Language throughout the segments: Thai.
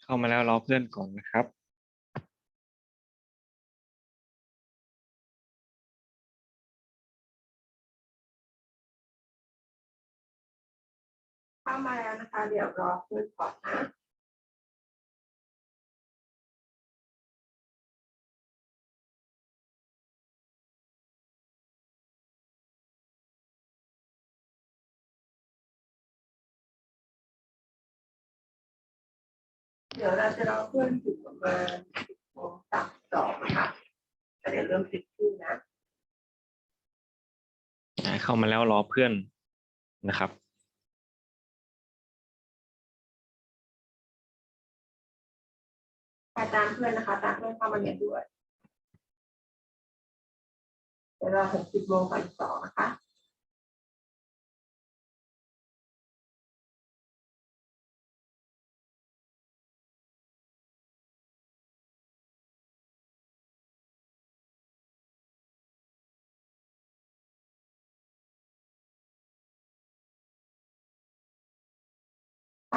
เข้ามาแล้วรอเพื่อนก่อนนะครับเข้ามาแล้วนะคะเดี๋ยวรอเพื่อนก่อนนะเดี๋ยวเราจะรอเพื่อนถึงประมาณ10:32นะคะเดี๋ยวเริ่มติดชื่อนะเข้ามาแล้วรอเพื่อนนะครับตามเพื่อนนะคะตามเพื่อนเข้ามาเรียนด้วยเดี๋ยวรอถึง10:32นะคะ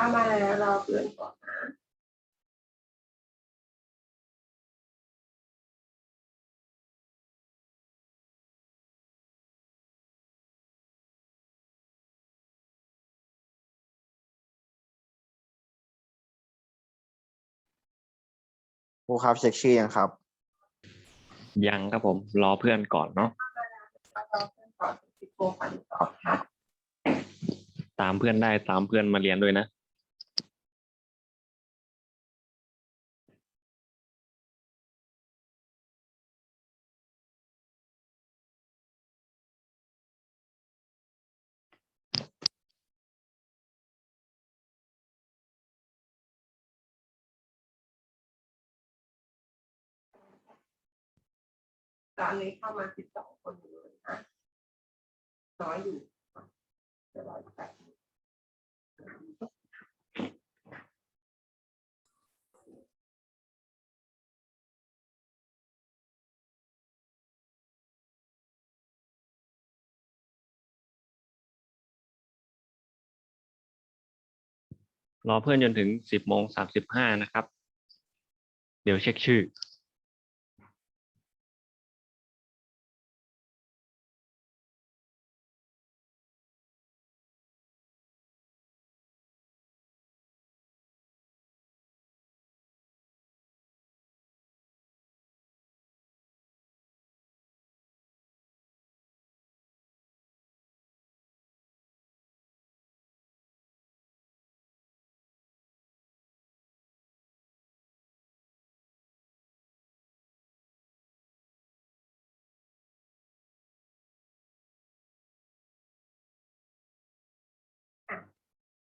เข้ามาแล้วรอเพื่อนก่อนนะครูครับเช็คชื่อยังครับ ยังครับผมรอเพื่อนก่อนเนาะรอเพื่อนก่อนถึง10:32ค่ะตามเพื่อนได้ตามเพื่อนมาเรียนด้วยนะตอนนี้เข้ามา12คนเลยนะน้อยอยู่เดี๋ยวรออีกแป๊บนึงรอเพื่อนจนถึง10:35นะครับเดี๋ยวเช็คชื่อ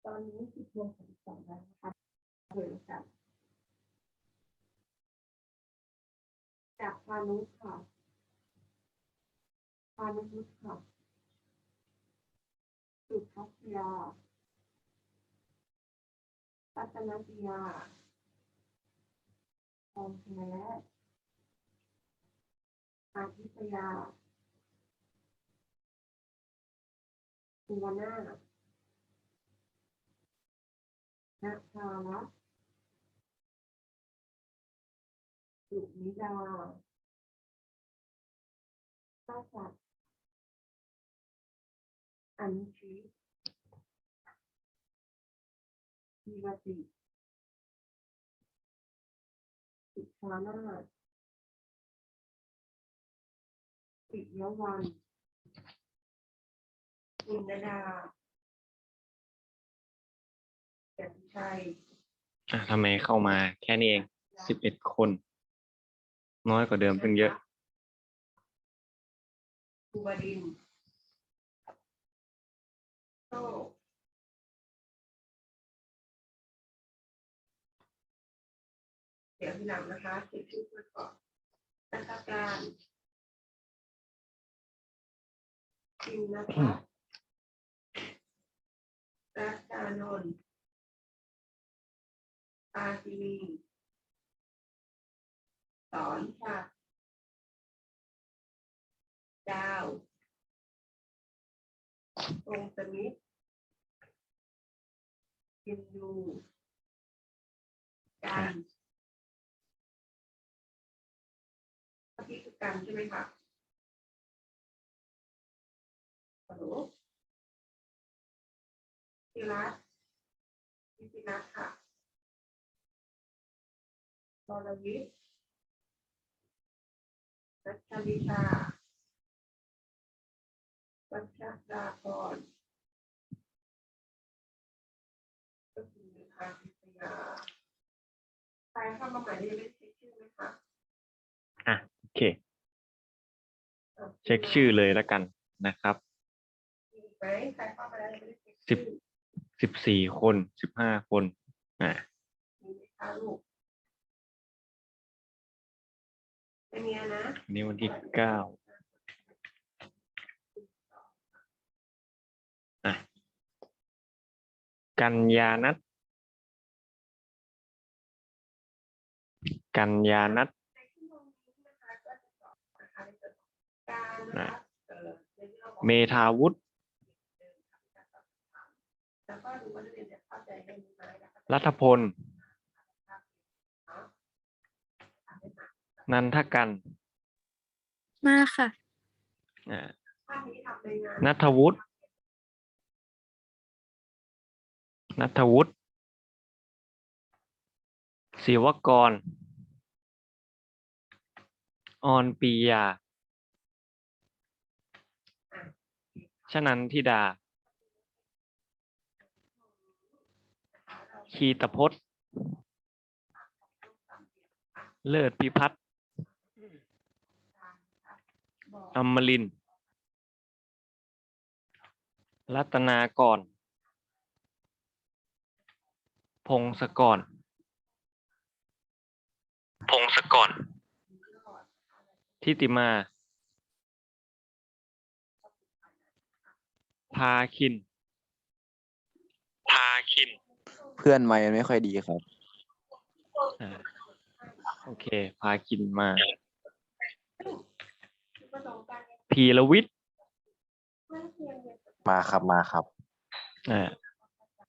ตอนนี้10:32แล้วนะคะเลยค่ะจากพานุค่ะพานุค่ะสุภัสยารัตนปิยาทองแท้อาทิตยาสุวรรณณภารัตน์สุนิดาข้าศักดิ์อนุชิตธีรติสุชานาถปิยวันปุณดาแก่นชัย ทำไมเข้ามาแค่นี้เอง11 คนน้อยกว่าเดิมตั้งเยอะภูบดินทร์โต้เดี๋ยวทีหลังนะคะเช็คชื่อเพื่อนก่อนนักการจินนะคะรัตนนท์อาซีวีสอนค่ะดาวตรงสมิทธยินยู กันเมื่อกี้คือกันใช่ไหมคะฮัลโหลพิรัตพิรัตค่ะวรวิทย์รัชลิชาวัชรากรก็คือทางพิทยาใครเข้ามาใหม่ได้ไม่เช็คชื่อไหมคะ โอเค เช็คชื่อเลยแล้วกันนะครับ มีไหมใครเข้ามาแล้วยังไม่ได้เช็ค สิ ชื่ บ อ 14 คน15 คนมีไหมคะลูกไม่มีนะ วันนี้วันที่ 9กันยานัทในชั่วโมงนี้นะคะก็จะสอบนะคะในส่วนของการนะคะในเรื่องของ เมธาวุฒิ แล้วก็ดูว่านักเรียนจะเข้าใจได้ไหมนะคะ รัฐพล นันทกัน มาค่ะ ภาพนี้ทำในงาน นัทวุฒิศิวกร ออนปียา ชนันทิดา คีตพจน์ เลิศพิพัฒน์อมรินทร์รัตนากร พงศกร ทิติมา พาคิน เพื่อนไม่ไม่ค่อยดีครับ อ่าโอเค พาคินมา พีรวิทย์ มาครับมาครับ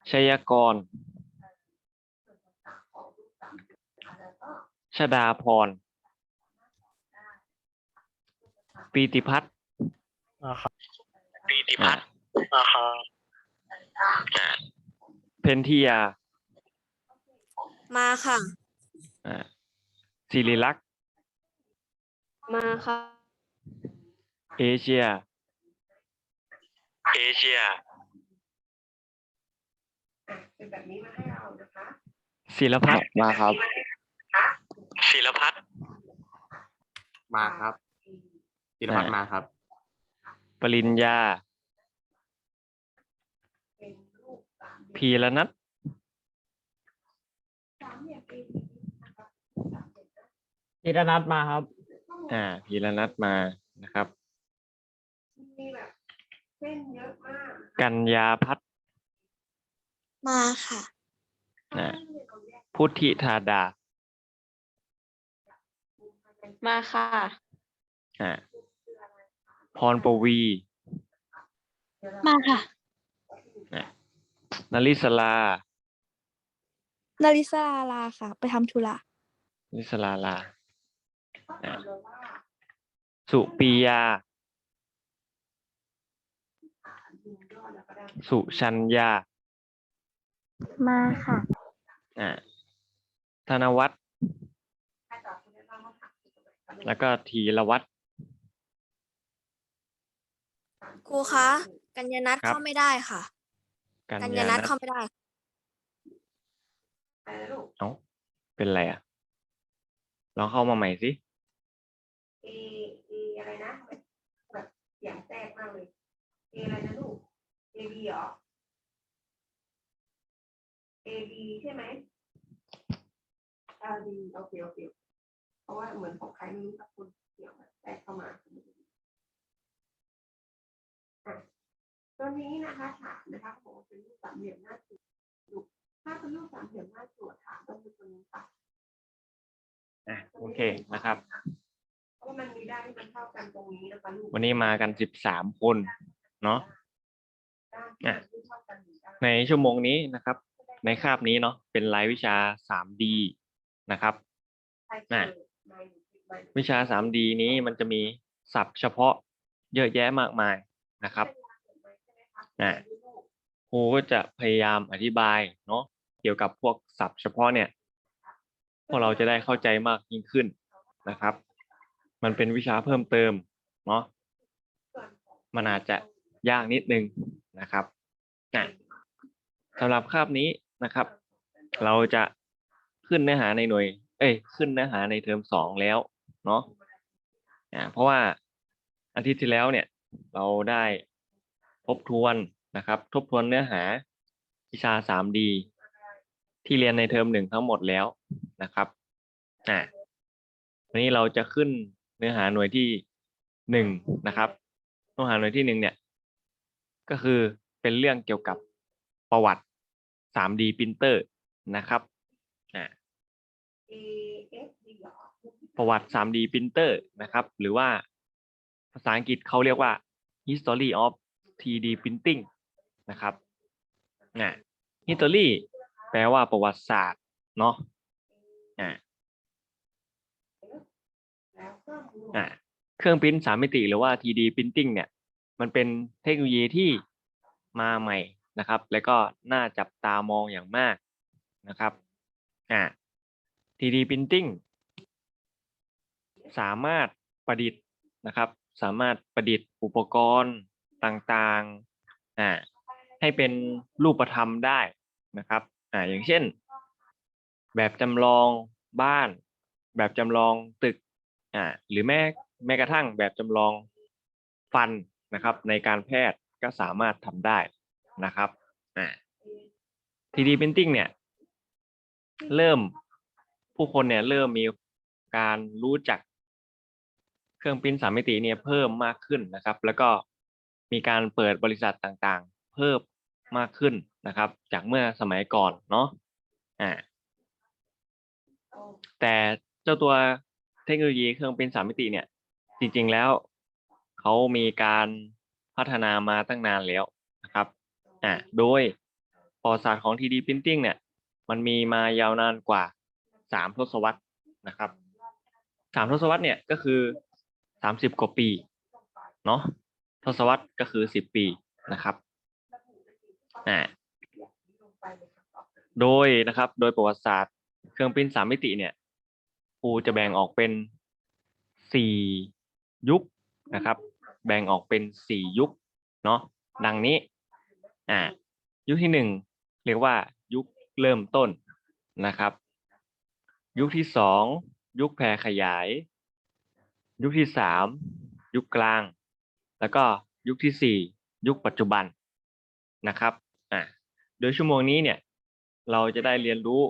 ชัยกร ชดาพร ปีติพัฒน์เพนทิยา มาค่ะ ศิริลักษณ์ มาค่ะ เอเชีย เป็นแบบนี้มาให้เรานะคะ ศิลพัฒน์ มาครับ มาครับจิรพัฒน์มาครับ ปริญญา เป็นรูปสามเหลี่ยม พีรนัท สามเหลี่ยม A B นะคะสามเหลี่ยมนะ จิรนัทมาครับ พีรนัทมานะครับ มีแบบเส้นเยอะมาก กัญญาพัฒน์ มาค่ะ พุทธิธาดา มาค่ะ พรปวี มาค่ะ นลิศลา นาริสลาลาค่ะ ไปทำธุระ นิสลาลา สุปียา สุชัญญา มาค่ะ ธนวัฒน์แล้วก็ธีรวัฒน์ ครูคะ กัญญานัท ครับ เข้าไม่ได้ค่ะ กัญ กัญ ญา ญา นั นั ท ทเข้าไม่ได้ ไปแล้วลูก เอ้าเป็นไรลองเข้ามาใหม่สิ A A อะไรนะแบบเสียงแทรกมากเลย A อะไรนะลูก A B เหรอ A B ใช่ไหมดีโอเคเพราะว่าเหมือนของใครไม่รู้สักคนเสียงแบบแทรกเข้ามาตัวนี้นะคะถามนะคะเขาบอกว่าเป็นรูปสามเหลี่ยมหน้าจุดลูกถ้าเป็นรูปสามเหลี่ยมหน้าจุดถามต้องเป็นตัวนี้ค่ะ โอเคนะครับ เพราะว่ามันมีด้านที่มันเท่ากันตรงนี้นะคะลูก วันนี้มากัน13 คนเนาะ ด้านที่มันเท่ากันอยู่ด้าน ในชั่วโมงนี้นะครับ ในคาบนี้เนาะเป็นรายวิชา 3D นะครับ ใครเจอใน วิชา 3D นี้มันจะมีศัพท์เฉพาะเยอะแยะมากมายนะครับครูก็จะพยายามอธิบายเนาะเกี่ยวกับพวกศัพท์เฉพาะเนี่ยพวกเราจะได้เข้าใจมากยิ่งขึ้นนะครับ มันเป็นวิชาเพิ่มเติมเนาะมันอาจจะยากนิดนึงนะครับสำหรับคาบนี้นะครับ เราจะขึ้นเนื้อหาในหน่วยขึ้นเนื้อหาในเทอม2แล้วเนาะเพราะว่าอาทิตย์ที่แล้วเนี่ยเราได้ทบทวนนะครับ ทบทวนเนื้อหาวิชา 3D ที่เรียนในเทอม1ทั้งหมดแล้วนะครับวันนี้เราจะขึ้นเนื้อหาหน่วยที่1นะครับเนื้อหาหน่วยที่1เนี่ยก็คือเป็นเรื่องเกี่ยวกับประวัติ 3D printer นะครับประวัติ 3D printer นะครับหรือว่าภาษาอังกฤษเขาเรียกว่า history of 3D printing นะครับhistory แปลว่าประวัติศาสตร์เนาะเครื่องพิมพ์3มิติหรือว่า 3D printing เนี่ยมันเป็นเทคโนโลยีที่มาใหม่นะครับแล้วก็น่าจับตามองอย่างมากนะครับ3D printing สามารถประดิษฐ์นะครับสามารถประดิษฐ์อุปกรณ์ต่างๆให้เป็นรูปธรรมได้นะครับอย่างเช่นแบบจำลองบ้านแบบจำลองตึกหรือแม้กระทั่งแบบจำลองฟันนะครับในการแพทย์ก็สามารถทำได้นะครับ3D Printing เนี่ยผู้คนเนี่ยเริ่มมีการรู้จักเครื่องพิมพ์3มิติเนี่ยเพิ่มมากขึ้นนะครับแล้วก็มีการเปิดบริษัทต่างๆเพิ่มมากขึ้นนะครับจากเมื่อสมัยก่อนเนาะแต่เจ้าตัวเทคโนโลยีเครื่องพิมพ์3มิติเนี่ยจริงๆแล้วเขามีการพัฒนามาตั้งนานแล้วนะครับโดยประวัติศาสตร์ของ 3D Printing เนี่ยมันมีมายาวนานกว่า3 ทศวรรษนะครับ3 ทศวรรษเนี่ยก็คือ30 กว่าปีเนาะทศวรรษก็คือ10 ปีนะครับโดยประวัติศาสตร์เครื่องพิมพ์3มิติเนี่ยครูจะแบ่งออกเป็น4 ยุคนะครับแบ่งออกเป็น4 ยุคเนาะดังนี้ยุคที่1เรียกว่ายุคเริ่มต้นนะครับยุคที่2ยุคแผ่ขยายยุคที่3ยุคกลางแล้วก็ยุคที่4ยุคปัจจุบันนะครับโดยชั่วโมงนี้เนี่ยเราจะได้เรียนรู้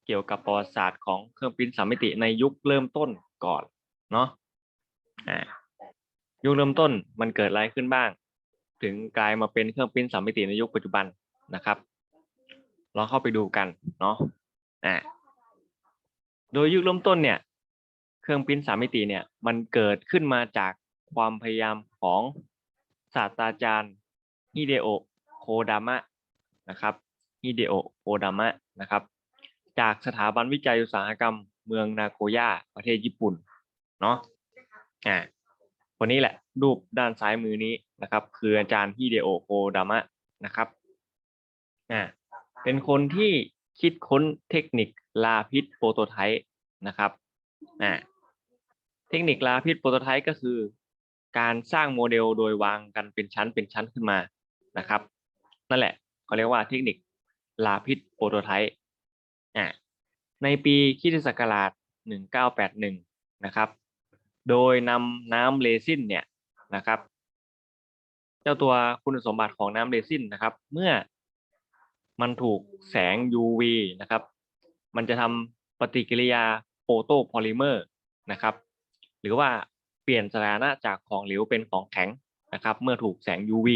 เกี่ยวกับประวัติศาสตร์ของเครื่องพิมพ์3มิติในยุคเริ่มต้นก่อนเนาะยุคเริ่มต้นมันเกิดอะไรขึ้นบ้างถึงกลายมาเป็นเครื่องพิมพ์3มิติในยุคปัจจุบันนะครับเราเข้าไปดูกันเนาะโดยยุคเริ่มต้นเนี่ยเครื่องพิมพ์3มิติเนี่ยมันเกิดขึ้นมาจากความพยายามของศาสตราจารย์ฮิเดโอะโคดามะนะครับฮิเดโอะโคดามะนะครับจากสถาบันวิจัยอุตสาหกรรมเมืองนาโกย่าประเทศญี่ปุ่นเนาะคนนี้แหละรูปด้านซ้ายมือนี้นะครับคืออาจารย์ฮิเดโอะโคดามะนะครับเป็นคนที่คิดค้นเทคนิคลาพิษโปรโตไทป์นะครับเทคนิคลาพิษโปรโตไทป์ก็คือการสร้างโมเดลโดยวางกันเป็นชั้นขึ้นมานะครับนั่นแหละเขาเรียกว่าเทคนิคลาพิษโปรโตไทป์ในปีค.ศ. 1981นะครับโดยนำน้ำเรซินเนี่ยนะครับเจ้าตัวคุณสมบัติของน้ำเรซินนะครับเมื่อมันถูกแสง UV นะครับมันจะทำปฏิกิริยาโฟโตโพลิเมอร์นะครับหรือว่าเปลี่ยนสถานะจากของเหลวเป็นของแข็งนะครับเมื่อถูกแสง UV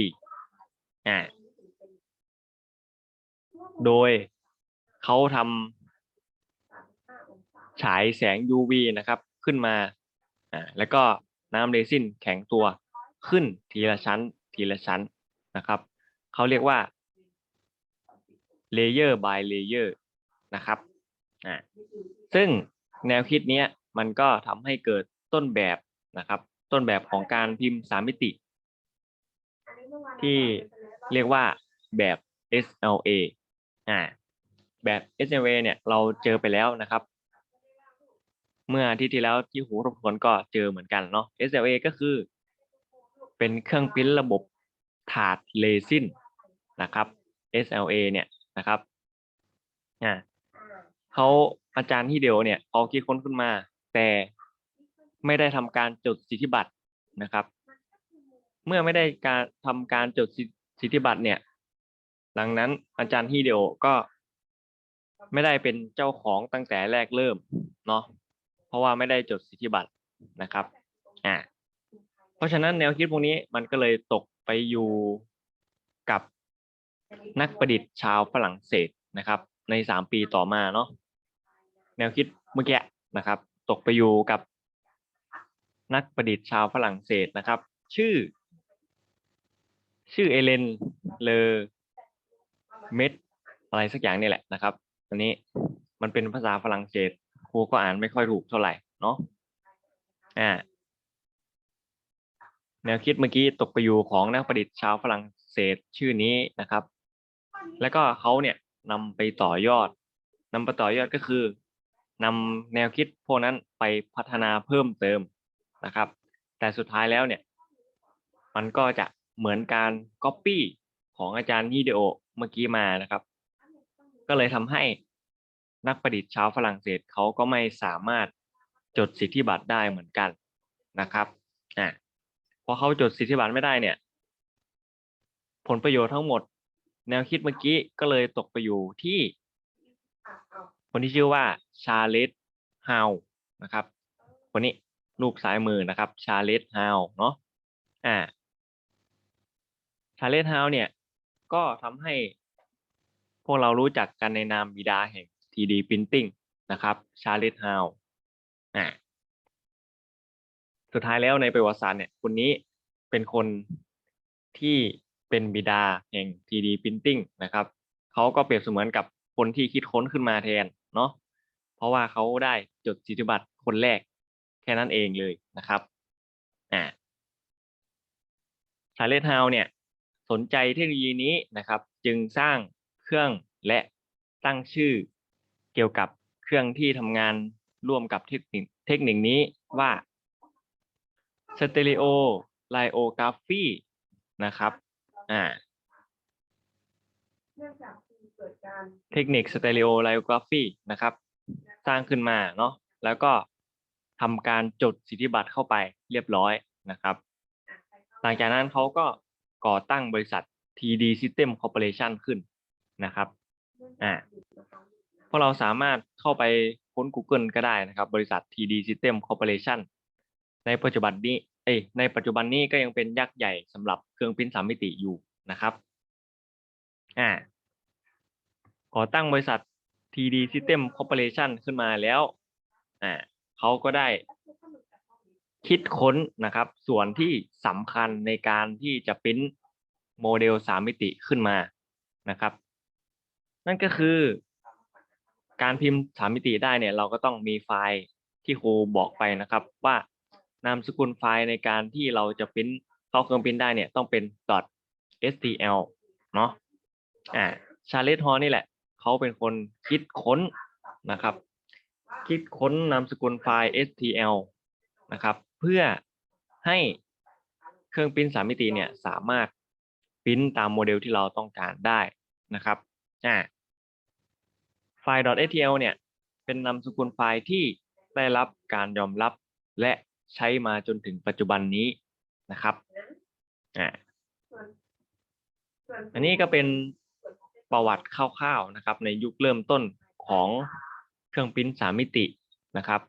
โดยเขาทำฉายแสง UV นะครับขึ้นมาแล้วก็น้ำเรซินแข็งตัวขึ้นทีละชั้นนะครับเขาเรียกว่า layer by layer นะครับ ซึ่งแนวคิดเนี้ยมันก็ทำให้เกิดต้นแบบนะครับ ต้นแบบของการพิมพ์3 มิติ ที่เรียกว่าแบบ SLA แบบ SLA เนี่ยเราเจอไปแล้วนะครับ เมื่ออาทิตย์ที่แล้วที่หูทบทวนก็เจอเหมือนกันเนาะ SLA ก็คือเป็นเครื่องพิมพ์ระบบถาดเรซินนะครับ SLA เนี่ยนะครับเขาอาจารย์ฮิเดโอเนี่ยเขาคิดค้นขึ้นมา แต่ไม่ได้ทำการจดสิทธิบัตรนะครับ เมื่อไม่ได้การทำการจดสิทธิบัตรเนี่ยดังนั้นอาจารย์ฮิเดโอก็ไม่ได้เป็นเจ้าของตั้งแต่แรกเริ่มเนาะเพราะว่าไม่ได้จดสิทธิบัตรนะครับเพราะฉะนั้นแนวคิดพวกนี้มันก็เลยตกไปอยู่กับนักประดิษฐ์ชาวฝรั่งเศสนะครับใน3 ปีต่อมาเนาะแนวคิดเมื่อกี้นะครับตกไปอยู่กับนักประดิษฐ์ชาวฝรั่งเศสนะครับชื่อเอเลนเลอเมดอะไรสักอย่างนี่แหละนะครับอันนี้มันเป็นภาษาฝรั่งเศสครูก็อ่านไม่ค่อยถูกเท่าไหร่เนาะแนวคิดเมื่อกี้ตกไปอยู่ของนักประดิษฐ์ชาวฝรั่งเศสชื่อนี้นะครับแล้วก็เขาเนี่ยนำไปต่อยอดก็คือนำแนวคิดพวกนั้นไปพัฒนาเพิ่มเติมนะครับแต่สุดท้ายแล้วเนี่ยมันก็จะเหมือนการก๊อปปี้ของอาจารย์ฮิเดโอเมื่อกี้มานะครับก็เลยทำให้นักประดิษฐ์ชาวฝรั่งเศสเขาก็ไม่สามารถจดสิทธิบัตรได้เหมือนกันนะครับพอเขาจดสิทธิบัตรไม่ได้เนี่ยผลประโยชน์ทั้งหมดแนวคิดเมื่อกี้ก็เลยตกไปอยู่ที่คนที่ชื่อว่าชาเลตฮาวนะครับคนนี้รูปซ้ายมือนะครับชาเลตฮาวเนาะชาเลตฮาวเนี่ยก็ทำให้พวกเรารู้จักกันในนามบิดาแห่ง 3D Printing นะครับชาเลตฮาวสุดท้ายแล้วในประวัติศาสตร์เนี่ยคนนี้เป็นคนที่เป็นบิดาแห่ง 3D Printing นะครับเขาก็เปรียบเสมือนกับคนที่คิดค้นขึ้นมาแทนเนาะเพราะว่าเขาได้จดสิทธิบัตรคนแรกแค่นั้นเองเลยนะครับชาเลตฮาวเนี่ยสนใจเทคโนโลยีนี้นะครับจึงสร้างเครื่องและตั้งชื่อเกี่ยวกับเครื่องที่ทำงานร่วมกับเทคนิคนี้ว่าสเตอริโอไลโอกราฟีนะครับเทคนิคสเตอริโอไลโอกราฟีนะครับสร้างขึ้นมาเนาะแล้วก็ทำการจดสิทธิบัตรเข้าไปเรียบร้อยนะครับหลังจากนั้นเขาก็ก่อตั้งบริษัท 3D System Corporation ขึ้นนะครับพวกเราสามารถเข้าไปค้น Google ก็ได้นะครับบริษัท 3D System Corporation ในปัจจุบันนี้ก็ยังเป็นยักษ์ใหญ่สำหรับเครื่องพิมพ์3 มิติอยู่นะครับก่อตั้งบริษัท 3D System Corporation ขึ้นมาแล้วเขาก็ได้คิดค้นนะครับส่วนที่สำคัญในการที่จะพิมพ์โมเดล3 มิติขึ้นมานะครับนั่นก็คือการพิมพ์3 มิติได้เนี่ยเราก็ต้องมีไฟล์ที่ครูบอกไปนะครับว่านามสกุลไฟล์ในการที่เราจะพิมพ์เข้าเครื่องพิมพ์ได้เนี่ยต้องเป็น .stl เนาะชาเลตฮอลนี่แหละเขาเป็นคนคิดค้นนะครับคิดค้นนามสกุลไฟล์ stl นะครับเพื่อให้เครื่องพิมพ์3 มิติเนี่ยสามารถพิมพ์ตามโมเดลที่เราต้องการได้นะครับไฟล์ .stl เนี่ยเป็นนามสกุลไฟล์ที่ได้รับการยอมรับและใช้มาจนถึงปัจจุบันนี้นะครับอันนี้ก็เป็นประวัติคร่าวๆนะครับในยุคเริ่มต้นของเครื่องพิมพ์3 มิตินะครับ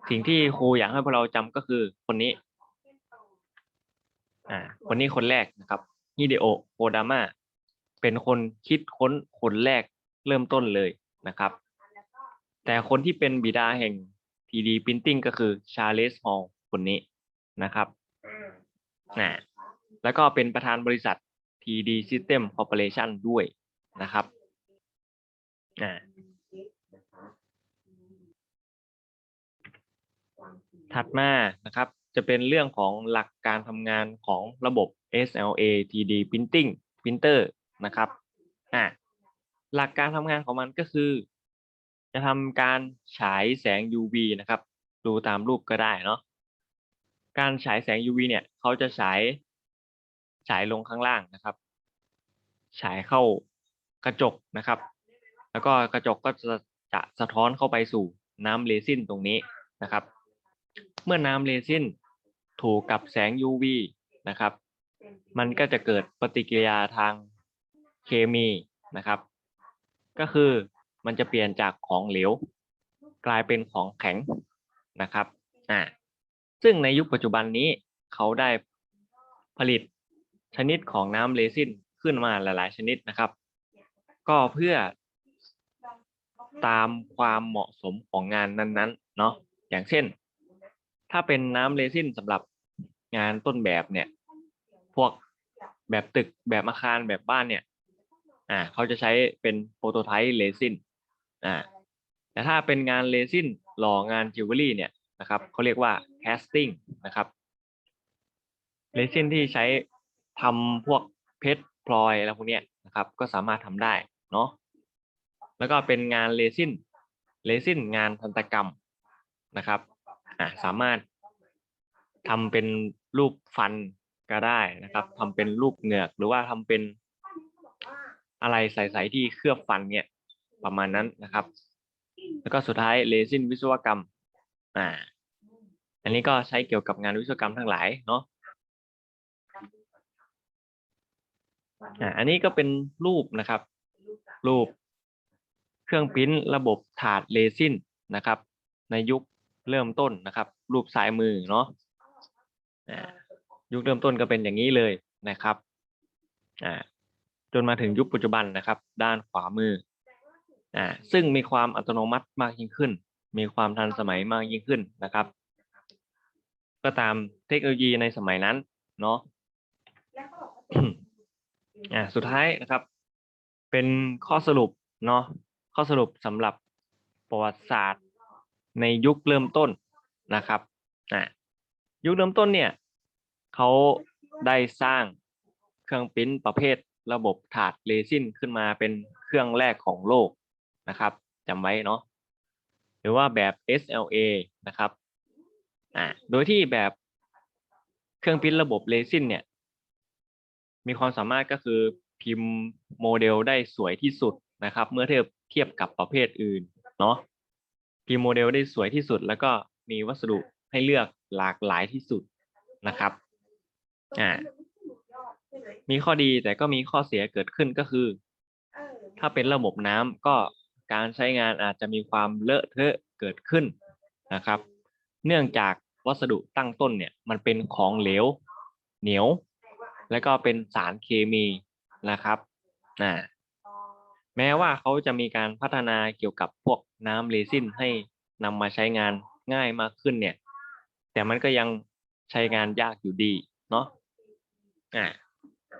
สิ่งที่ครูอยากให้พวกเราจำก็คือคนนี้คนแรกนะครับฮิเดโอโคดามะเป็นคนคิดค้นคนแรกเริ่มต้นเลยนะครับแต่คนที่เป็นบิดาแห่ง 3D Printing ก็คือชาร์เลส ฮอลล์คนนี้นะครับแล้วก็เป็นประธานบริษัท 3D System Corporation ด้วยนะครับ ถัดมานะครับ จะเป็นเรื่องของหลักการทำงานของระบบ SLA 3D Printing Printer นะครับหลักการทำงานของมันก็คือ จะทำการฉายแสง UV นะครับ ดูตามรูปก็ได้เนาะการฉายแสง UV เนี่ยเขาจะฉายลงข้างล่างนะครับ ฉายเข้ากระจกนะครับ แล้วก็กระจกก็จะสะท้อนเข้าไปสู่น้ำเรซินตรงนี้นะครับ เมื่อน้ำเรซินถูกกับแสง UV นะครับ มันก็จะเกิดปฏิกิริยาทางเคมีนะครับ ก็คือมันจะเปลี่ยนจากของเหลวกลายเป็นของแข็งนะครับซึ่งในยุคปัจจุบันนี้เขาได้ผลิตชนิดของน้ำเรซินขึ้นมาหลายๆชนิดนะครับ ก็เพื่อตามความเหมาะสมของงานนั้นๆเนาะอย่างเช่น ถ้าเป็นน้ำเรซินสำหรับงานต้นแบบเนี่ยพวกแบบตึกแบบอาคารแบบบ้านเนี่ยเขาจะใช้เป็นโปรโตไทป์เรซินแต่ถ้าเป็นงานเรซินหล่องานจิวเวลรี่เนี่ยนะครับเขาเรียกว่าแคสติ้งนะครับเรซินที่ใช้ทำพวกเพชรพลอยอะไรพวกเนี้ยนะครับก็สามารถทำได้เนาะแล้วก็เป็นงานเรซินงานทันตกรรมนะครับสามารถทำเป็นรูปฟันก็ได้นะครับทำเป็นรูปเหงือกหรือว่าทำเป็นอะไรใสๆที่เคลือบฟันเนี่ยประมาณนั้นนะครับแล้วก็สุดท้ายเรซินวิศวกรรมอันนี้ก็ใช้เกี่ยวกับงานวิศวกรรมทั้งหลายเนาะอันนี้ก็เป็นรูปนะครับรูปเครื่องพิมพ์ระบบถาดเรซินนะครับในยุคเริ่มต้นนะครับรูปซ้ายมือเนาะยุคเริ่มต้นก็เป็นอย่างนี้เลยนะครับจนมาถึงยุคปัจจุบันนะครับด้านขวามือซึ่งมีความอัตโนมัติมากยิ่งขึ้นมีความทันสมัยมากยิ่งขึ้นนะครับก็ตามเทคโนโลยีในสมัยนั้นเนาะ สุดท้ายนะครับเป็นข้อสรุปเนาะข้อสรุปสำหรับประวัติศาสตร์ในยุคเริ่มต้นนะครับยุคเริ่มต้นเนี่ยเขาได้สร้างเครื่องพิมพ์ประเภทระบบถาดเรซินขึ้นมาเป็นเครื่องแรกของโลกนะครับจำไว้เนาะหรือว่าแบบ SLA นะครับโดยที่แบบเครื่องพิมพ์ระบบเรซินเนี่ยมีความสามารถก็คือพิมพ์โมเดลได้สวยที่สุดนะครับเมื่อเทียบกับประเภทอื่นเนาะพิมพ์โมเดลได้สวยที่สุดแล้วก็มีวัสดุให้เลือกหลากหลายที่สุดนะครับมีข้อดีแต่ก็มีข้อเสียเกิดขึ้นก็คือถ้าเป็นระบบน้ำก็การใช้งานอาจจะมีความเลอะเทอะเกิดขึ้นนะครับเนื่องจากวัสดุตั้งต้นเนี่ยมันเป็นของเหลวเหนียวแล้วก็เป็นสารเคมีนะครับแม้ว่าเขาจะมีการพัฒนาเกี่ยวกับพวกน้ำเรซินให้นำมาใช้งานง่ายมากขึ้นเนี่ยแต่มันก็ยังใช้งานยากอยู่ดีเนาะ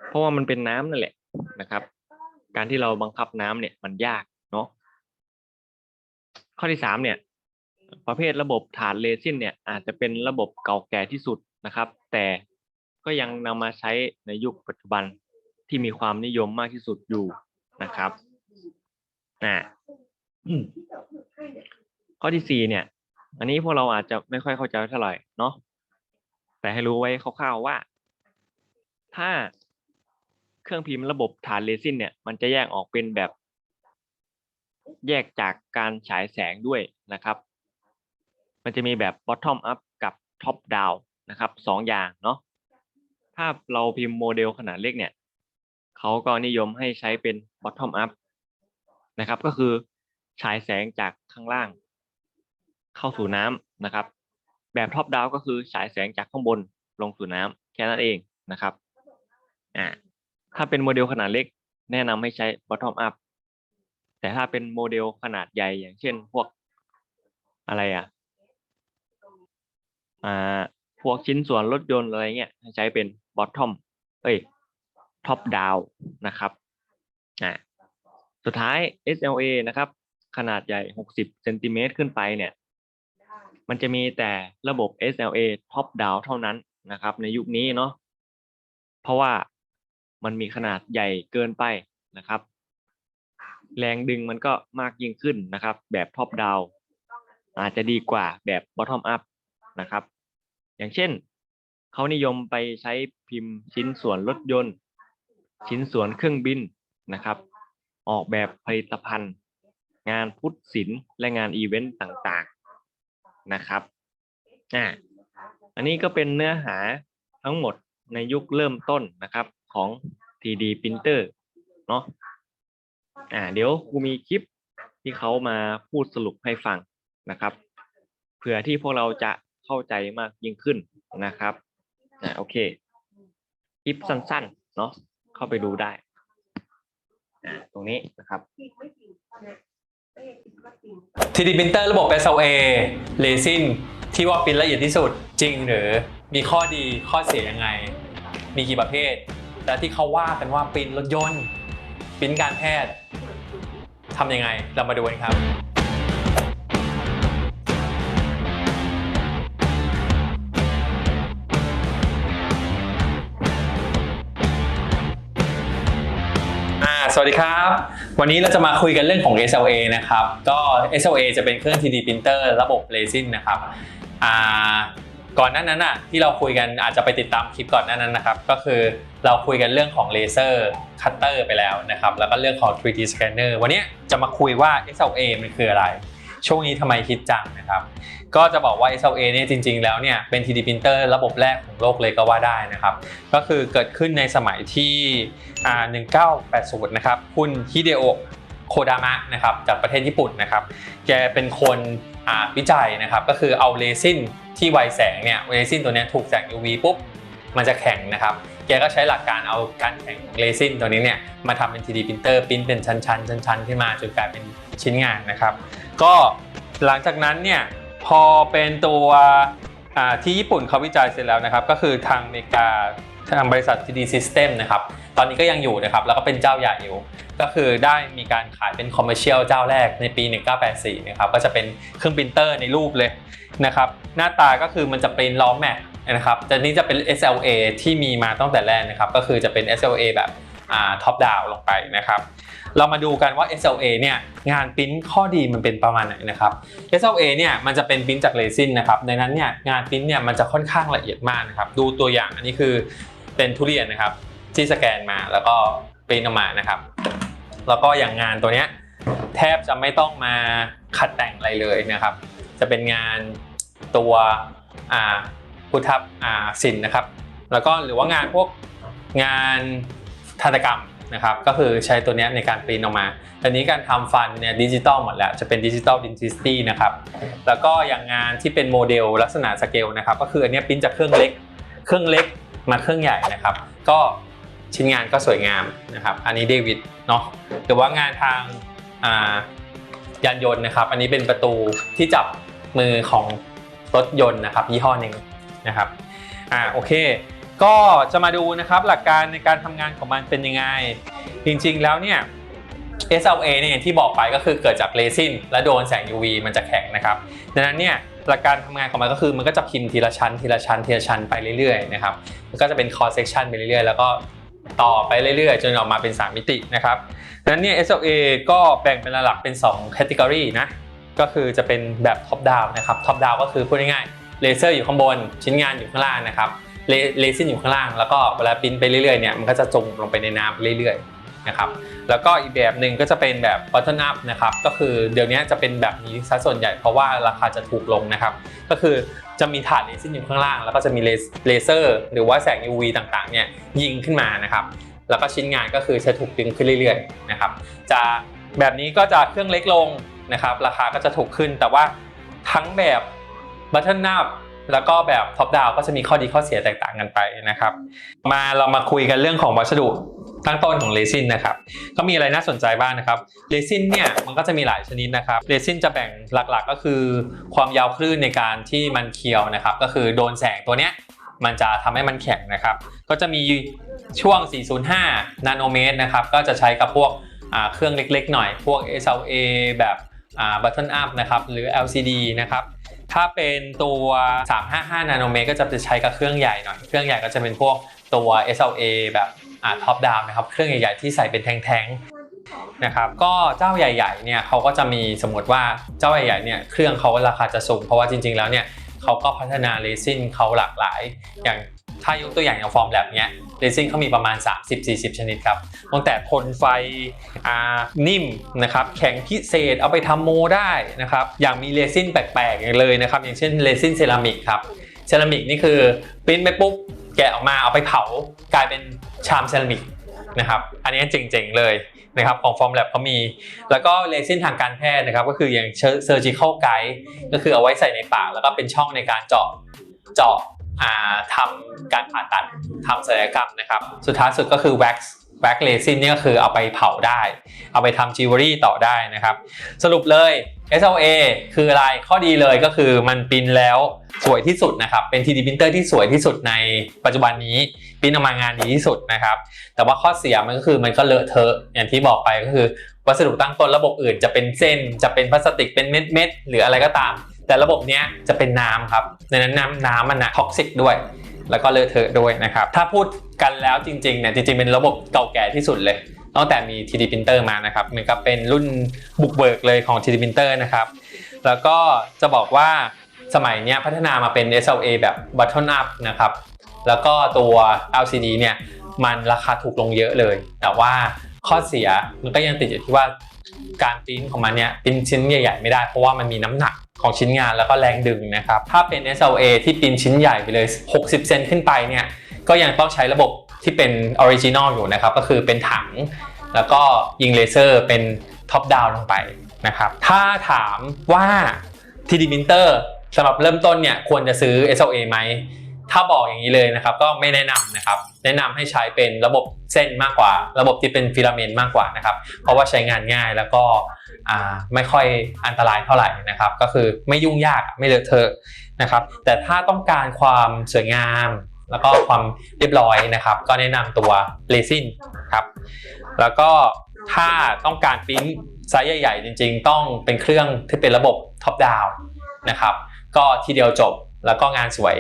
เพราะว่ามันเป็นน้ำนั่นแหละนะครับการที่เราบังคับน้ำเนี่ยมันยากเนาะข้อที่3เนี่ยประเภทระบบถาดเรซินเนี่ยอาจจะเป็นระบบเก่าแก่ที่สุดนะครับแต่ก็ยังนำมาใช้ในยุคปัจจุบันที่มีความนิยมมากที่สุดอยู่นะครับข้อที่4เนี่ยอันนี้พวกเราอาจจะไม่ค่อยเข้าใจเท่าไหร่เนาะแต่ให้รู้ไว้คร่าวๆว่าถ้าเครื่องพิมพ์ระบบฐานเรซินเนี่ยมันจะแยกออกเป็นแบบแยกจากการฉายแสงด้วยนะครับมันจะมีแบบ bottom up กับ top down นะครับ2อย่างเนาะถ้าเราพิมพ์โมเดลขนาดเล็กเนี่ยเขาก็นิยมให้ใช้เป็น bottom up นะครับก็คือฉายแสงจากข้างล่างเข้าสู่น้ำนะครับแบบ top down ก็คือฉายแสงจากข้างบนลงสู่น้ำแค่นั้นเองนะครับถ้าเป็นโมเดลขนาดเล็กแนะนำให้ใช้ bottom up แต่ถ้าเป็นโมเดลขนาดใหญ่อย่างเช่นพวกอะไรพวกชิ้นส่วนรถยนต์อะไรเงี้ยให้ใช้เป็น top down นะครับสุดท้าย SLA นะครับขนาดใหญ่60 เซนติเมตรขึ้นไปเนี่ย มันจะมีแต่ระบบ SLA top down เท่านั้นนะครับ ในยุคนี้เนาะเพราะว่ามันมีขนาดใหญ่เกินไปนะครับ แรงดึงมันก็มากยิ่งขึ้นนะครับ แบบ top down อาจจะดีกว่าแบบ bottom up นะครับ อย่างเช่นเขานิยมไปใช้พิมพ์ชิ้นส่วนรถยนต์ ชิ้นส่วนเครื่องบินนะครับ ออกแบบผลิตภัณฑ์ งานพุทธศิลป์และงานอีเวนต์ต่างๆนะครับอันนี้ก็เป็นเนื้อหาทั้งหมดในยุคเริ่มต้นนะครับของ 3D Printer เนาะเดี๋ยวครูมีคลิปที่เขามาพูดสรุปให้ฟังนะครับเพื่อที่พวกเราจะเข้าใจมากยิ่งขึ้นนะครับโอเคคลิปสั้นๆเนาะเข้าไปดูได้ตรงนี้นะครับ 3D Printer ระบบ SLA เรซินที่ว่าปริ้นละเอียดที่สุดจริงหรือมีข้อดีข้อเสียยังไงมีกี่ประเภทและที่เขาว่ากันว่าปริ้นรถยนต์ปริ้นการแพทย์ทำยังไงเรามาดูกันครับสวัสดีครับวันนี้เราจะมาคุยกันเรื่องของ SLA นะครับก็ SLA จะเป็นเครื่อง 3D Printer ระบบเรซินนะครับก่อนหน้านั้นที่เราคุยกันอาจจะไปติดตามคลิปก่อนหน้านั้นนะครับก็คือเราคุยกันเรื่องของเลเซอร์คัตเตอร์ไปแล้วนะครับแล้วก็เรื่องของ 3D Scanner วันนี้จะมาคุยว่า SLA มันคืออะไรช่วงนี้ทำไมฮิตจังนะครับก็จะบอกว่า SLA เนี่ยจริงๆแล้วเนี่ยเป็น 3D Printer ระบบแรกของโลกเลยก็ว่าได้นะครับก็คือเกิดขึ้นในสมัยที่1980นะครับคุณฮิเดโอะโคดามะนะครับจากประเทศญี่ปุ่นนะครับแกเป็นคนวิจัยนะครับก็คือเอาเรซินที่ไวแสงเนี่ยเรซินตัวนี้ถูกแสง UV ปุ๊บมันจะแข็งนะครับแกก็ใช้หลักการเอาการแข็งของเรซินตัวนี้เนี่ยมาทำเป็น 3D Printer ปริ้นเป็นชั้นขึ้นมาจนกลายเป็นชิ้นงานนะครับก็หลังจากนั้นเนี่ยพอเป็นตัวที่ญี่ปุ่นเขาวิจัยเสร็จแล้วนะครับก็คือทางอเมริกาทางบริษัท 3D System นะครับตอนนี้ก็ยังอยู่นะครับแล้วก็เป็นเจ้าใหญ่อยู่ก็คือได้มีการขายเป็นคอมเมอร์เชียลเจ้าแรกในปี1984นะครับก็จะเป็นเครื่องปรินเตอร์ในรูปเลยนะครับหน้าตาก็คือมันจะเป็นล้อแม็กนะครับแต่นี้จะเป็น SLA ที่มีมาตั้งแต่แรกนะครับก็คือจะเป็น SLA แบบท็อปดาวน์ลงไปนะครับเรามาดูกันว่า SLA เนี่ยงานปริ้นข้อดีมันเป็นประมาณไหนนะครับ SLA เนี่ยมันจะเป็นปริ้นจากเรซินนะครับดังนั้นเนี่ยงานปริ้นเนี่ยมันจะค่อนข้างละเอียดมากนะครับดูตัวอย่างอันนี้คือเป็นทุเรียนนะครับที่สแกนมาแล้วก็ปริ้นออกมานะครับแล้วก็อย่างงานตัวเนี้ยแทบจะไม่ต้องมาขัดแต่งอะไรเลยนะครับจะเป็นงานตัวพุทธศิลป์นะครับแล้วก็หรือว่างานพวกงานทันตกรรมนะครับก็คือใช้ตัวนี้ในการปริ้นออกมาตอนนี้การทำฟันเนี่ยดิจิตอลหมดแล้วจะเป็นดิจิตอลดินทิสตี้นะครับแล้วก็อย่างงานที่เป็นโมเดลลักษณะสเกลนะครับก็คืออันนี้ปริ้นจากเครื่องเล็กมาเครื่องใหญ่นะครับก็ชิ้นงานก็สวยงามนะครับอันนี้เดวิดเนาะหรือว่างานทางยานยนต์นะครับอันนี้เป็นประตูที่จับมือของรถยนต์นะครับยี่ห้อหนึ่งนะครับโอเคก็จะมาดูนะครับหลักการในการทำงานของมันเป็นยังไงจริงๆแล้วเนี่ย SLA เนี่ยอย่างที่บอกไปก็คือเกิดจากเรซินและโดนแสง UV มันจะแข็งนะครับดังนั้นเนี่ยหลักการทำงานของมันก็คือมันก็จะพิมพ์ทีละชั้นไปเรื่อยๆนะครับมันก็จะเป็น cross section ไปเรื่อยๆแล้วก็ต่อไปเรื่อยๆจนออกมาเป็น3มิตินะครับดังนั้นเนี่ย SLA ก็แบ่งเป็นหลักเป็น2 category นะก็คือจะเป็นแบบ top down นะครับ top down ก็คือพูดง่ายๆเลเซอร์อยู่ข้างบนชิ้นงานอยู่ข้างล่างนะครับเรซินอยู่ข้างล่างแล้วก็เวลาปริ้นไปเรื่อยๆเนี่ยมันก็จะจมลงไปในน้ำเรื่อยๆนะครับแล้วก็อีกแบบหนึ่งก็จะเป็นแบบ bottom up นะครับก็คือเดี๋ยวนี้จะเป็นแบบนี้ซะส่วนใหญ่เพราะว่าราคาจะถูกลงนะครับก็คือจะมีถาดเรซินอยู่ข้างล่างแล้วก็จะมีเลเซอร์หรือว่าแสง UV ต่างๆเนี่ยยิงขึ้นมานะครับแล้วก็ชิ้นงานก็คือจะถูกดึงขึ้นเรื่อยๆนะครับจะแบบนี้ก็จะเครื่องเล็กลงนะครับราคาก็จะถูกขึ้นแต่ว่าทั้งแบบ bottom upแล้วก็แบบท็อปดาวก็จะมีข้อดีข้อเสียแตกต่างกันไปนะครับเรามาคุยกันเรื่องของวัสดุตั้งต้นของเรซินนะครับก็มีอะไรน่าสนใจบ้างนะครับเรซินเนี่ยมันก็จะมีหลายชนิดนะครับเรซินจะแบ่งหลักๆก็คือความยาวคลื่นในการที่มันเคี่ยวนะครับก็คือโดนแสงตัวเนี้ยมันจะทำให้มันแข็งนะครับก็จะมีช่วง 405 นาโนเมตรนะครับก็จะใช้กับพวกเครื่องเล็กๆหน่อยพวก SLA แบบbutton up นะครับหรือ LCD นะครับ ถ้าเป็นตัว355นาโนเมตรก็จะใช้กับเครื่องใหญ่หน่อยเครื่องใหญ่ก็จะเป็นพวกตัว SLA แบบท็อปดาวน์นะครับเครื่องใหญ่ๆที่ใส่เป็นแท่งๆนะครับก็เจ้าใหญ่ๆเนี่ยเขาก็จะมีสมมติว่าเจ้าใหญ่ๆเนี่ยเครื่องเขาราคาจะสูงเพราะว่าจริงๆแล้วเนี่ยเขาก็พัฒนาเรซินเขาหลากหลายอย่างถ้ายกตัวอย่างฟอร์มแลบเนี้ยเรซินเขามีประมาณ 30-40 ชนิดครับตั้งแต่ทนไฟนิ่มนะครับแข็งพิเศษเอาไปทำโมได้นะครับอย่างมีเรซินแปลกๆเลยนะครับอย่างเช่นเรซินเซรามิกครับเซรามิกนี่คือปริ้นไปปุ๊บแกะออกมาเอาไปเผากลายเป็นชามเซรามิกนะครับอันนี้เจ๋งๆเลยนะครับของฟอร์มแลบเขามีแล้วก็เรซินทางการแพทย์นะครับก็คืออย่าง surgical guide ก็คือเอาไว้ใส่ในปากแล้วก็เป็นช่องในการเจาะทำการผ่าตัดทำศัลยกรรมนะครับสุดท้ายสุดก็คือ wax resin นี่ก็คือเอาไปเผาได้เอาไปทำจิวเวลรี่ต่อได้นะครับสรุปเลย SLA คืออะไรข้อดีเลยก็คือมันปริ้นแล้วสวยที่สุดนะครับเป็น 3D printer ที่สวยที่สุดในปัจจุบันนี้ปริ้นออกมางานดีที่สุดนะครับแต่ว่าข้อเสียมันก็คือมันก็เลอะเทอะอย่างที่บอกไปก็คือวัสดุตั้งต้นระบบอื่นจะเป็นเส้นจะเป็นพลาสติกเป็นเม็ดหรืออะไรก็ตามแต่ระบบนี้จะเป็นน้ำครับในนั้นน้ำมันท็อกซิกด้วยแล้วก็เลอะเทอะด้วยนะครับถ้าพูดกันแล้วจริงๆเนี่ยจริงๆเป็นระบบเก่าแก่ที่สุดเลยตั้งแต่มี 3D printer มานะครับเหมือนกับเป็นรุ่นบุกเบิกเลยของ 3D printer นะครับแล้วก็จะบอกว่าสมัยนี้พัฒนามาเป็น SLA แบบ bottom up นะครับแล้วก็ตัว LCD เนี่ยมันราคาถูกลงเยอะเลยแต่ว่าข้อเสียมันก็ยังติดอยู่ที่ว่าการปริ้นของมันเนี่ยปริ้นชิ้นใหญ่ๆไม่ได้เพราะว่ามันมีน้ำหนักของชิ้นงานแล้วก็แรงดึงนะครับถ้าเป็น SLA ที่ปริ้นชิ้นใหญ่ไปเลย60เซนขึ้นไปเนี่ยก็ยังต้องใช้ระบบที่เป็นออริจินอลอยู่นะครับก็คือเป็นถังแล้วก็ยิงเลเซอร์เป็นท็อปดาวน์ลงไปนะครับถ้าถามว่า 3D printer สำหรับเริ่มต้นเนี่ยควรจะซื้อ SLA ไหมถ้าบอกอย่างนี้เลยนะครับก็ไม่แนะนำนะครับแนะนำให้ใช้เป็นระบบเส้นมากกว่าระบบที่เป็นฟิลาเมนต์มากกว่านะครับเพราะว่าใช้งานง่ายแล้วก็ไม่ค่อยอันตรายเท่าไหร่นะครับก็คือไม่ยุ่งยากไม่เลอะเทอะนะครับแต่ถ้าต้องการความสวยงามแล้วก็ความเรียบร้อยนะครับก็แนะนำตัวเรซินครับแล้วก็ถ้าต้องการปริ้นไซส์ใหญ่ๆจริงๆต้องเป็นเครื่องที่เป็นระบบท็อปดาวน์นะครับก็ทีเดียวจบแล้วก็งานสวย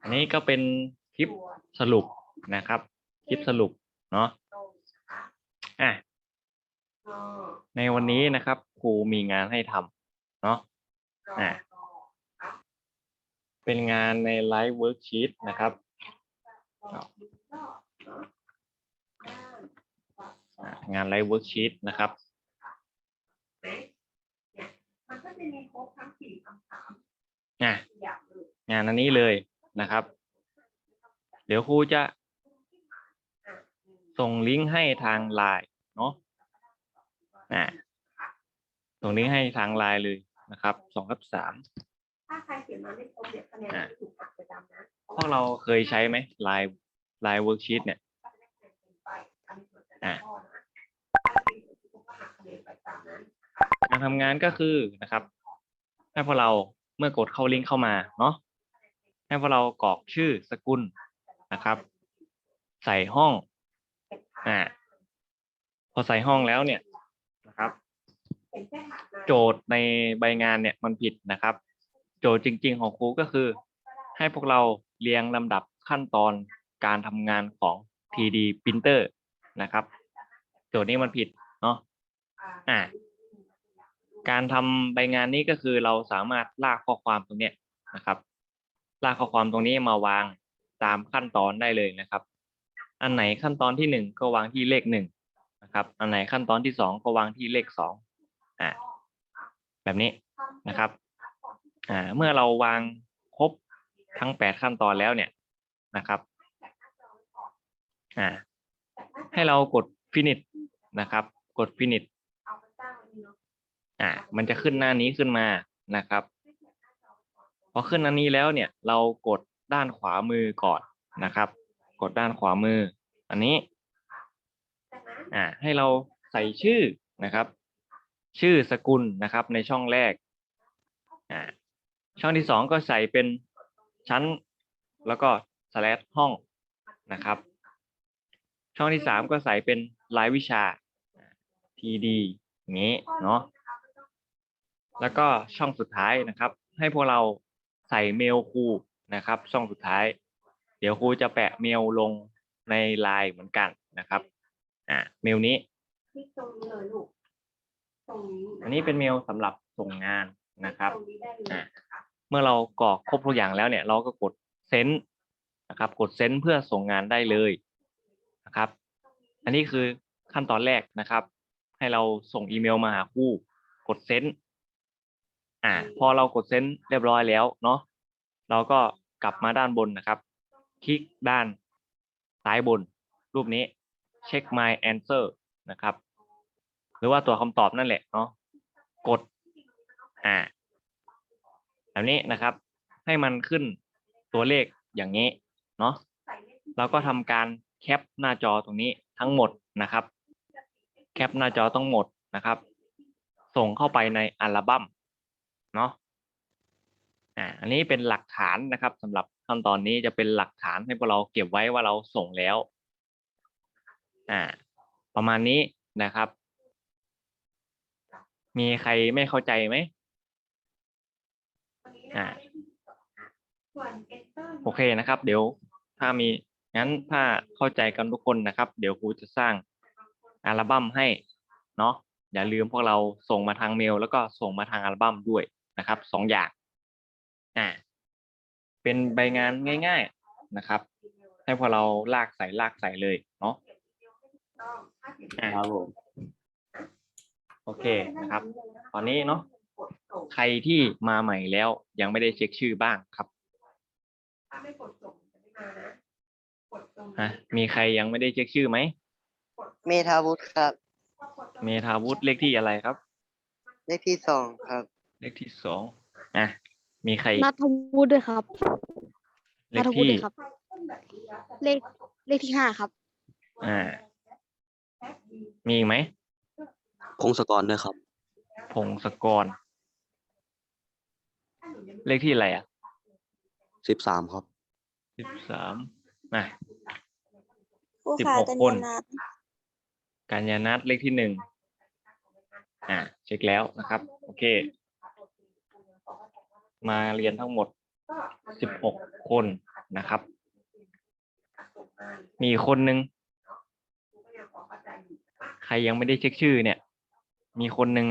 อันนี้ก็เป็นคลิปสรุปนะครับคลิปสรุปเนาะในวันนี้นะครับครูมีงานให้ทำเนาะเป็นงานในไลฟ์เวิร์กชีตนะครับงานไลฟ์เวิร์กชีตนะครับงานอันนี้เลยนะครับเดี๋ยวครูจะส่งลิงก์ให้ทางไลน์เนาะส่งลิงก์ให้ทางไลน์เลยนะครับ2/3ถ้าใครเขียนมาไม่ครบเนี่ยคะแนนจะถูกหักไปตามนั้น พวกเราเคยใช้ไหมไลน์เวิร์กชีตเนี่ยการทำงานก็คือนะครับให้พวกเราเมื่อกดเข้าลิงก์เข้ามาเนาะให้พวกเรากรอกชื่อสกุลนะครับใส่ห้องพอใส่ห้องแล้วเนี่ยนะครับโจทย์ในใบงานเนี่ยมันผิดนะครับโจทย์จริงๆของครูก็คือให้พวกเราเรียงลำดับขั้นตอนการทำงานของ 3D printer นะครับโจทย์นี้มันผิดเนาะการทำใบงานนี้ก็คือเราสามารถลากข้อความตรงนี้นะครับลากข้อความตรงนี้มาวางตามขั้นตอนได้เลยนะครับอันไหนขั้นตอนที่1ก็วางที่เลข1นะครับอันไหนขั้นตอนที่2ก็วางที่เลข2แบบนี้นะครับเมื่อเราวางครบทั้ง8ขั้นตอนแล้วเนี่ยนะครับให้เรากด finish นะครับกด finish มันจะขึ้นหน้านี้ขึ้นมานะครับพอขึ้นอันนี้แล้วเนี่ยเรากดด้านขวามือก่อนนะครับกดด้านขวามืออันนี้ให้เราใส่ชื่อนะครับชื่อสกุลนะครับในช่องแรก ช่องที่สองก็ใส่เป็นชั้นแล้วก็/ห้องนะครับ ช่องที่สามก็ใส่เป็นรายวิชา TD อย่างนี้เนาะแล้วก็ช่องสุดท้ายนะครับ ให้พวกเราใส่เมลครูนะครับ ช่องสุดท้าย เดี๋ยวครูจะแปะเมลลงในไลน์เหมือนกันนะครับเมลนี้ คลิกตรงนี้เลยลูกตรงนี้ะคะ อันนี้เป็นเมลสำหรับส่งงานนะครับ ตรงนี้ได้เลยนะคะ เมื่อเรากรอกครบทุกอย่างแล้วเนี่ย เราก็กดเซ็นนะครับ กดเซ็นเพื่อส่งงานได้เลยนะครับ อันนี้คือขั้นตอนแรกนะครับ ให้เราส่งอีเมลมาหาครูกดเซ็นพอเรากดเซ็นเรียบร้อยแล้วเนาะเราก็กลับมาด้านบนนะครับ คลิกด้านซ้ายบนรูปนี้ check my answer นะครับ หรือว่าตัวคำตอบนั่นแหละเนาะกดแบบนี้นะครับ ให้มันขึ้นตัวเลขอย่างนี้เนาะเราก็ทำการแคปหน้าจอตรงนี้ทั้งหมดนะครับ แคปหน้าจอทั้งหมดนะครับ ส่งเข้าไปในอัลบั้มเนาะอันนี้เป็นหลักฐานนะครับสำหรับขั้นตอนนี้จะเป็นหลักฐานให้พวกเราเก็บไว้ว่าเราส่งแล้วประมาณนี้นะครับ มีใครไม่เข้าใจไหมส่วน Enter โอเคนะครับ เดี๋ยวถ้ามีงั้นถ้าเข้าใจกันทุกคนนะครับ เดี๋ยวครูจะสร้างอัลบั้มให้เนาะอย่าลืมพวกเราส่งมาทางเมลแล้วก็ส่งมาทางอัลบั้มด้วยนะครับ2 อย่างเป็นใบงานง่าย ๆนะครับ ให้พวกเราลากใส่เลยเนาะครับผม โอเคนะครับ ตอนนี้เนาะใครที่มาใหม่แล้วยังไม่ได้เช็คชื่อบ้างครับ ถ้าไม่กดส่งจะไม่มานะกดตรงนี้ มีใครยังไม่ได้เช็คชื่อไหม เมธาวุฒิครับ เมธาวุฒิเลขที่อะไรครับ เลขที่2ครับ เลขที่2มีใครอีก นัทวุฒิด้วยครับ เล นั ข ทวุฒิ ที่ ด้วยครับ เลขที่5ครับ มีอีกไหม พงศกรด้วยครับ พงศกร เลขที่อะไร13 ครับ 13ผู้ 16 ขา คน ญญานัท กัญญานัทเลขที่1เช็คแล้วนะครับ โอเค มาเรียนทั้งหมด16 คนนะครับ มีคนหนึ่งใครยังไม่ได้เช็คชื่อเนี่ย มีคนหนึ่ง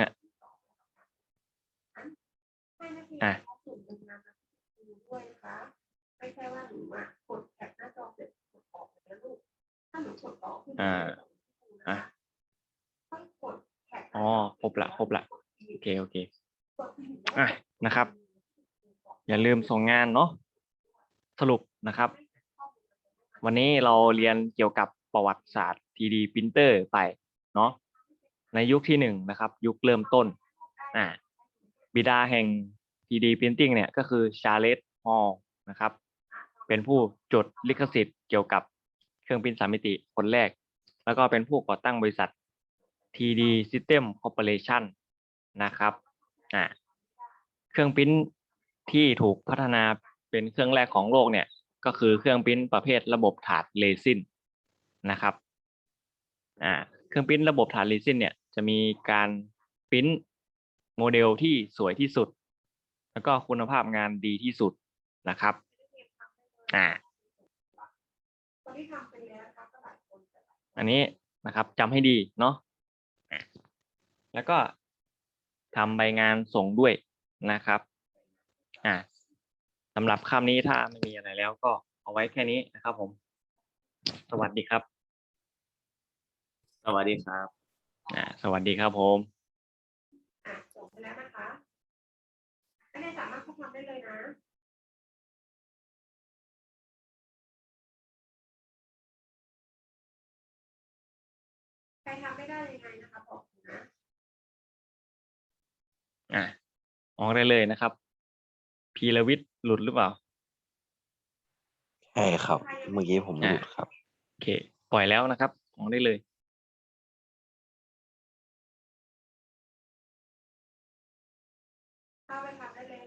ไม่ใช่ว่าหนูกดแคปหน้าจอเสร็จกดออกเลยนะลูกถ้าหนูกดออกขึ้นมาต้องกดแคป ครบละโอเคนะครับ อย่าลืมส่งงานเนาะสรุปนะครับ วันนี้เราเรียนเกี่ยวกับประวัติศาสตร์ 3D printer ไปเนาะในยุคที่1นะครับ ยุคเริ่มต้นบิดาแห่ง 3D printing เนี่ยก็คือชาร์เลตฮอลล์นะครับ เป็นผู้จดลิขสิทธิ์เกี่ยวกับเครื่องพิมพ์3 มิติคนแรก แล้วก็เป็นผู้ก่อตั้งบริษัท 3D System Corporation นะครับเครื่องพิมพ์ที่ถูกพัฒนาเป็นเครื่องแรกของโลกเนี่ยก็คือเครื่องพิมพ์ประเภทระบบถาดเรซินนะครับเครื่องพิมพ์ระบบถาดเรซินเนี่ยจะมีการพิมพ์โมเดลที่สวยที่สุดแล้วก็คุณภาพงานดีที่สุดนะครับอันนี้นะครับจำให้ดีเนาะแล้วก็ทำใบงานส่งด้วยนะครับสำหรับคำนี้ถ้าไม่มีอะไรแล้วก็เอาไว้แค่นี้นะครับผมสวัสดีครับ สวัสดีครับ สวัสดีครับผม ส่งไปแล้วนะคะไม่ได้สามารถเข้าทำได้เลยนะใครทำไม่ได้ยังไงนะคะบอกนะ ออกได้เลยนะครับพีรวิทย์หลุดหรือเปล่า ใช่ครับ เมื่อกี้ผมหลุดครับ โอเค ปล่อยแล้วนะครับออกได้เลย เข้าไปทำได้เลย